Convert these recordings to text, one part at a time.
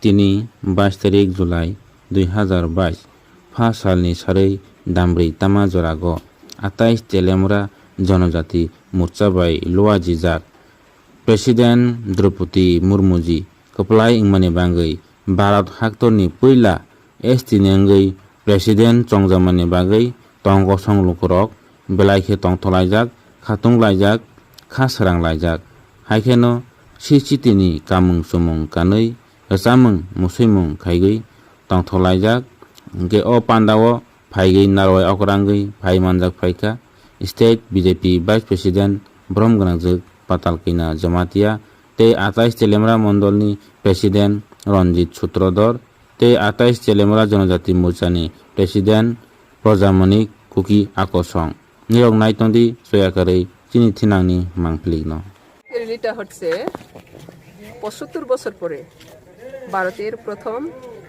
তিনি 22 जुलाई 2022 5 सालनि सारै दामब्रै तामा जरागो 28 तेलेमरा जनजाति मुर्चाबाई लोवाजी जाक प्रेसिडेंट द्रौपदी मुर्मुजी कपलाय इंमाने बांगै भारत हाक्तरनि पहिला एसटिनेंगै प्रेसिडेंट चंजामानि बागै तंग संलुखरक बेलाइखे तंथलायजाक खातुंलायजाक खासरांलायजाक हाइखेनो सिचितिनि कामुं सुमुं कानै हसामुं मुसैमुं खाइगै तंथलायजाक गे ओ पान्डावो फाइगै नारवाय अकरांगै फाइ मानजाक फाइका स्टेट बीजेपी वाइस प्रेसिडेंट ब्रह्मगनाजक पातालकैना जमातिया ते 28 तेलेमरा मंडलनि प्रेसिडेंट रंजित सूत्रधर ते 28 तेलेमरा जनजाति मोर्चानि प्रेसिडेंट प्रजामणि कुकी आकसं निरक नाइतंदी सयाकारै चिनि थिनांनि मांफलिगनो রেলিটা হচ্ছে ৭৫ বছর পরে ভারতের প্রথম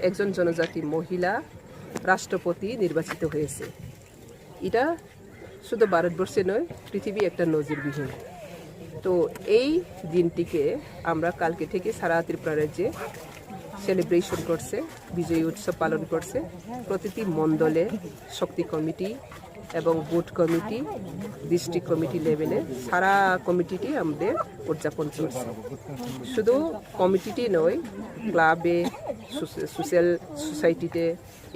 একজন জনজাতি মহিলা রাষ্ট্রপতি নির্বাচিত হয়েছে। এটা শুধু ভারতবর্ষে নয়, পৃথিবী একটা নজিরবিহীন। তো এই দিনটিকে আমরা কালকে থেকে সারা ত্রিপুরা রাজ্যে সেলিব্রেশন করছে, বিজয়ী উৎসব পালন করছে। প্রতিটি মণ্ডলে শক্তি কমিটি এবং বুথ কমিটি, ডিস্ট্রিক্ট কমিটি লেভেলে সারা কমিটিটি আমাদের উদযাপন চলছে। শুধু কমিটিটি নয়, ক্লাবে, সোশ্যাল সোসাইটিতে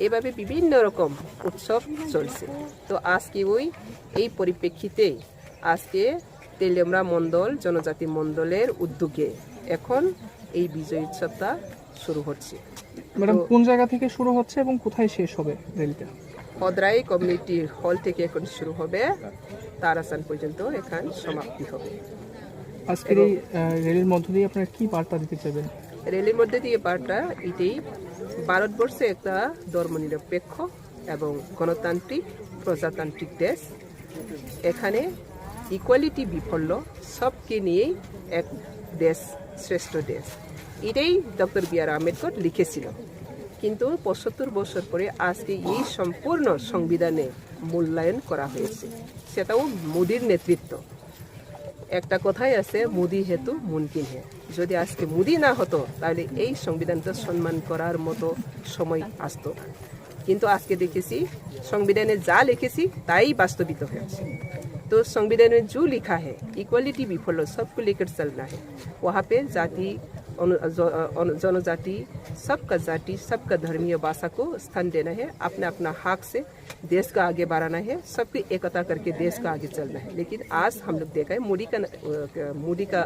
এভাবে বিভিন্ন রকম উৎসব চলছে। তো আজকে এই পরিপ্রেক্ষিতে আজকে তেলেমরা মণ্ডল জনজাতি মণ্ডলের উদ্যোগে এখন এই বিজয় উৎসবটা শুরু হচ্ছে। ম্যাডাম, কোন জায়গা থেকে শুরু হচ্ছে এবং কোথায় শেষ হবে র্যালিটা? হদ্রাই কমিউনিটি হল থেকে এখন শুরু হবে, তারাসান পর্যন্ত এখন সমাপ্তি হবে। আজকের এই র্যালির মধ্য দিয়ে আপনারা কি বার্তা দিতে চাইবেন? র্যালির মধ্যে দিয়ে বার্তা এটাই, ভারতবর্ষে একটা ধর্মনিরপেক্ষ এবং গণতান্ত্রিক প্রজাতান্ত্রিক দেশ। এখানে ইকুয়ালিটি বিফল্য, সবকে নিয়েই এক দেশ, শ্রেষ্ঠ দেশ। এটাই ডক্টর বি.আর. আম্বেদকর লিখেছিল। কিন্তু ৭৫ বছর পরে আজকে এই সম্পূর্ণ সংবিধানে মূল্যায়ন করা হয়েছে, সেটাও মোদির নেতৃত্ব। একটা কথাই আছে, মোদি হেতু মুমকিন হে। যদি আজকে মোদি না হতো তাহলে এই সংবিধানটা সম্মান করার মতো সময় আসতো না। কিন্তু আজকে দেখেছি সংবিধানে যা লিখেছি তাই বাস্তবিত হয়েছে। तो संविधान में जो लिखा है इक्वालिटी भी फॉलो, सबको लेकर चलना है। वहाँ पे जाति जनजाति सबका धर्मीय भाषा को स्थान देना है, अपना अपना हक से देश का आगे बढ़ाना है, सबकी एकता करके देश का आगे चलना है। लेकिन आज हम लोग देखा है मोदी का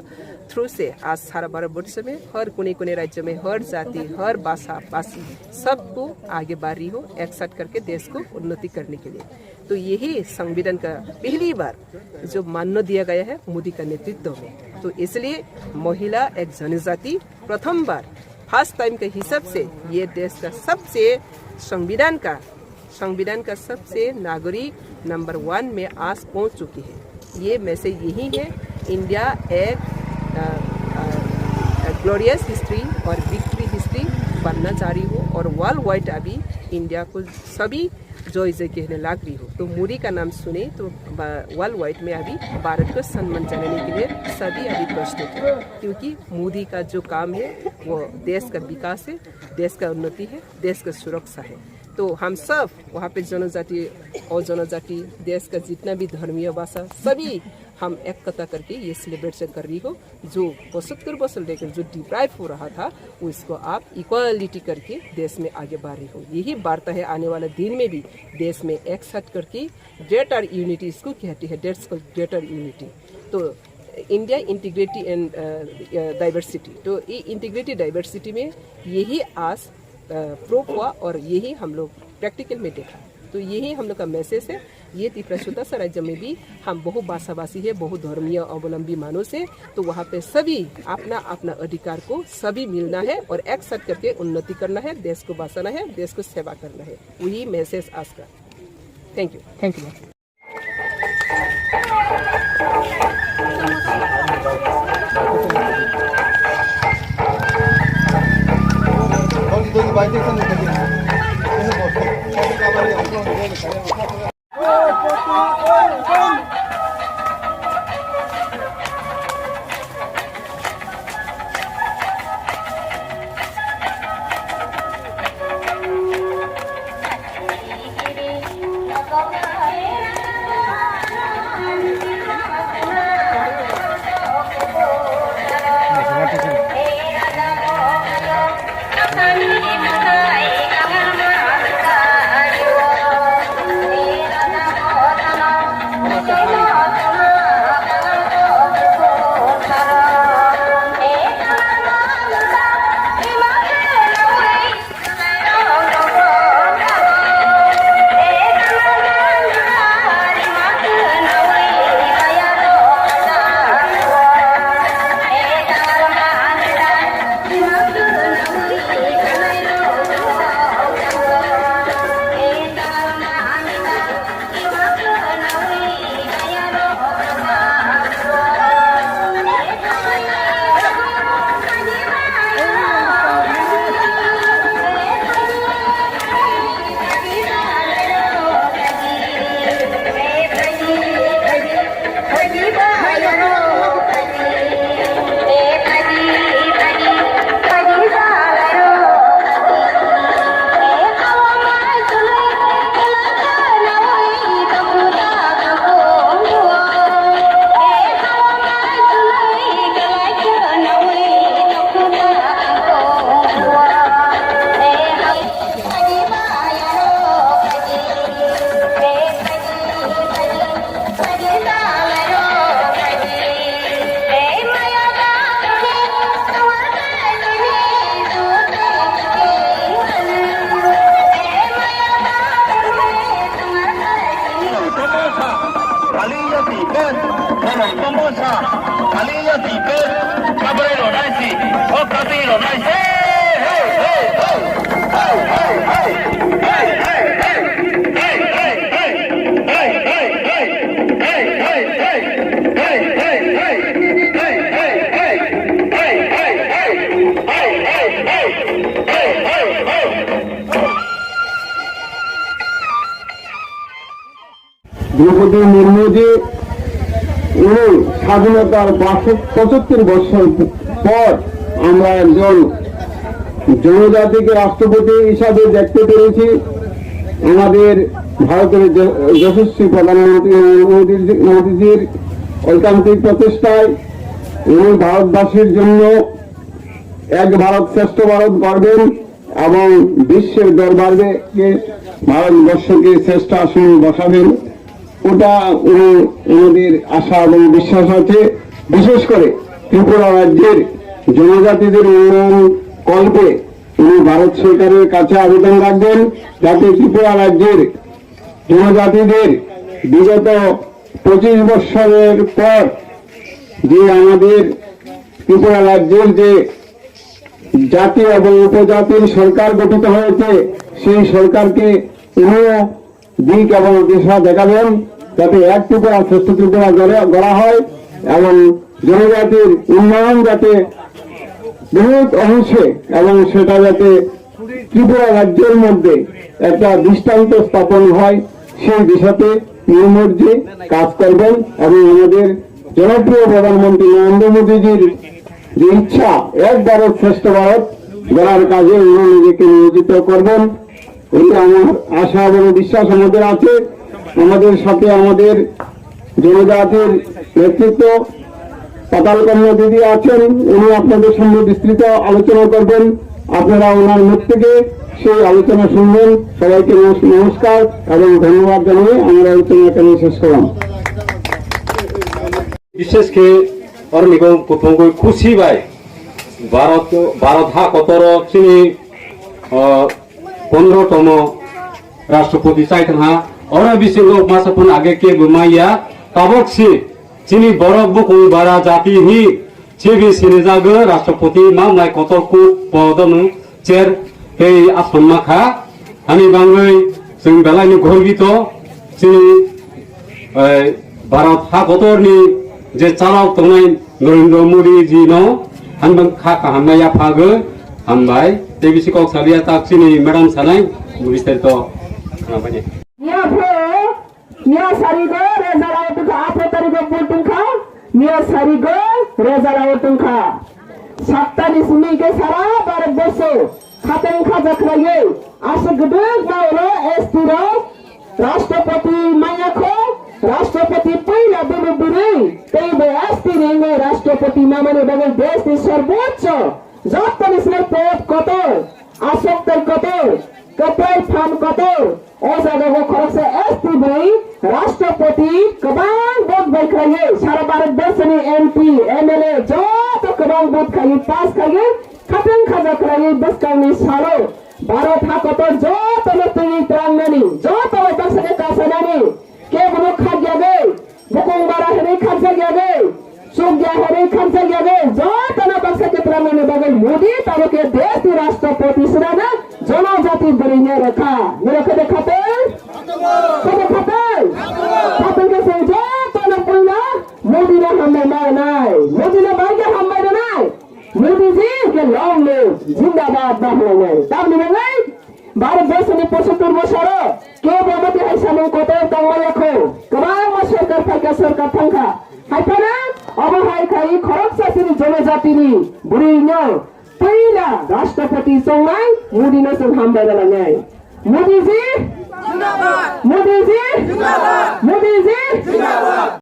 थ्रू से आज सारा भारतवर्ष में हर कोने राज्य में हर जाति हर भाषा भाषी सबको आगे बढ़ रही हो, एक साथ करके देश को उन्नति करने के लिए। तो यही संविधान का पहली बार जो मान्य दिया गया है मोदी का नेतृत्व में। तो इसलिए महिला एक जनजाति प्रथम बार फर्स्ट टाइम के हिसाब से ये देश का सबसे संविधान का सबसे नागरिक नंबर 1 में आज पहुंच चुकी है। ये मैसेज यही है, इंडिया एक ग्लोरियस हिस्ट्री और विक्ट्री हिस्ट्री बनना जारी हो और वर्ल्ड वाइड अभी इंडिया को सभी जय जय कहने लग रही हो। तो मोदी का नाम सुने तो वर्ल्ड वाइड में अभी भारत को सम्मान जनाने के लिए सभी अभी प्रस्तुत है, क्योंकि मोदी का जो काम है वो देश का विकास है, देश का उन्नति है, देश का सुरक्षा है। तो हम सब वहाँ पे जनजाति और जनजाति देश का जितना भी धर्मीय भाषा सभी हम एकता करके ये सेलिब्रेशन कर रही हो। जो 75 वर्ष लेकर जो डिप्राइव हो रहा था उसको आप इक्वालिटी करके देश में आगे बढ़ रही हो। यही वार्ता है आने वाले दिन में भी देश में एक साथ करके ग्रेटर यूनिटी इसको कहती है, डेट्स को ग्रेटर यूनिटी। तो इंडिया इंटीग्रिटी एंड डाइवर्सिटी, तो ये इंटीग्रिटी डाइवर्सिटी में यही आज प्रूफ हुआ और यही हम लोग प्रैक्टिकल में देखा। तो यही हम लोग का मैसेज है। ये त्रिपुरा राज्य में भी हम बहु भाषाभाषी है, बहु धर्मीय अवलंबी मानव से, तो वहाँ पे सभी अपना अपना अधिकार को सभी मिलना है और एक साथ करके उन्नति करना है, देश को बचाना है, देश को सेवा करना है। वही मैसेज आज का। Thank you. দ্রৌপদী মুর্মুজি উনি স্বাধীনতার 75 বছর পর আমরা একজন জনজাতিকে রাষ্ট্রপতি হিসাবে দেখতে পেরেছি। আমাদের ভারতের যশস্বী প্রধানমন্ত্রী মোদীজির ঐকান্তিক প্রচেষ্টায় উনি ভারতবাসীর জন্য এক ভারত শ্রেষ্ঠ ভারত গড়বেন এবং বিশ্বের দরবারে ভারতবর্ষকে শ্রেষ্ঠ আসন বসাবেন। ওটা উনি আমাদের আশা এবং বিশ্বাস আছে। বিশেষ করে ত্রিপুরা রাজ্যের জনজাতিদের উন্নয়ন কল্পে উনি ভারত সরকারের কাছে আবেদন রাখবেন যাতে ত্রিপুরা রাজ্যের জনজাতিদের বিগত 25 বছরের পর যে আমাদের ত্রিপুরা রাজ্যের যে জাতি এবং উপজাতির সরকার গঠিত হয়েছে সেই সরকারকে উনিও দিক এবং দিশা দেখাবেন যাতে এক ত্রিপুরা শ্রেষ্ঠ ত্রিপুরা গড়া হয় এবং জনজাতির উন্নয়ন যাতে বহুত অংশে এবং সেটা যাতে ত্রিপুরা রাজ্যের মধ্যে একটা দৃষ্টান্ত স্থাপন হয় সেই দিশাতে নির্মর্জি কাজ করবেন এবং আমাদের জনপ্রিয় প্রধানমন্ত্রী নরেন্দ্র মোদীজির যে ইচ্ছা এক ভারত শ্রেষ্ঠ ভারত গড়ার কাজে উনি নিজেকে নিয়োজিত করবেন এই আমার আশা এবং বিশ্বাস আমাদের আছে। আমাদের সাথে আমাদের জনজাতির নেতৃত্ব পাতাল কন্যা দিদি আছেন, উনি আপনাদের সঙ্গে বিস্তৃত আলোচনা করবেন। আপনারা ওনার মুখ থেকে সেই আলোচনা শুনবেন। সবাইকে নমস্কার এবং ধন্যবাদ জানিয়ে আমরা আলোচনা এখানে শেষ করলাম। বিশেষ করে অর্নিকম কুটুম্ব খুশি বাই ভারত হা কতর চিনি 15তম রাষ্ট্রপতি চাইথা और बिसे लोग मासपुन आगे के गुमाइया ताबक से चिनी बरक बुक बारा जाति ही चेबी सिनेजाग राष्ट्रपति मामलाय कतर को पदन चेर हे आसन माखा हानि बांगै जों बेलायनि घरबित चिनी भारत हा कतरनि जे चालाव तंनाय नरेंद्र मोदी जी नो हानबां खा हामनाया फागो हामबाय तेबिसि कक्सालिया ताक चिनी मैडम सानाय विस्तारित खालामबाय Mia sarigo reza lautung apa tadi berpuntung kah? Mia sarigo reza lautung kah? Sabta di sini ke sara barat boso. Kateng kajak lagi. Asa gedung mau estiro. Raष्ट्रपति mayako. Raष्ट्रपति पहिला dulu beri. Tebe estiri ngai raष्ट्रपति namanya bagai desh di सर्वोच्च. Jabta di sini pot kotor. Asok ter kotor. Kepai fan kotor. और जगह वो खरक से ST भाई राष्ट्रपति कबांग vote बैठ खाइए सारा भारत देश में एमपी एमएलए जो तो कबांग वोट खाइए पास खाइए खतन खजा खाइए बस करने सालो भारत हा को तो जो तो लुत्ती त्रांगनी जो तो बस के कासनानी के वो खा गया गए बुकुंग बारा है खा गया गए सुख गया है खा गया गए जो तो ना बस के त्रांगनी बगल मोदी तारो के देश की राष्ट्रपति सुना जनजाति बरिने रखा मेरे को देखाते के संजो तो न पुना मोदी ने हमें मारनाय मोदी ने भाई के हम मारनाय मोदी जी के लॉन्ग लिव जिंदाबाद बाहने तब नहीं भारत देश में 75 বছর के बमती है सामने को तो तंगल रखो कबांग में सरकार थंखा हाइफाना अब हाइ खाई खरक सासिनी जनजातिनी बुरिनो पहिला राष्ट्रपति संगाई मोदी ने संग हम बदलनाय मोदी जी जिंदाबाद मोदी जी जिंदाबाद मोदी जी जिंदाबाद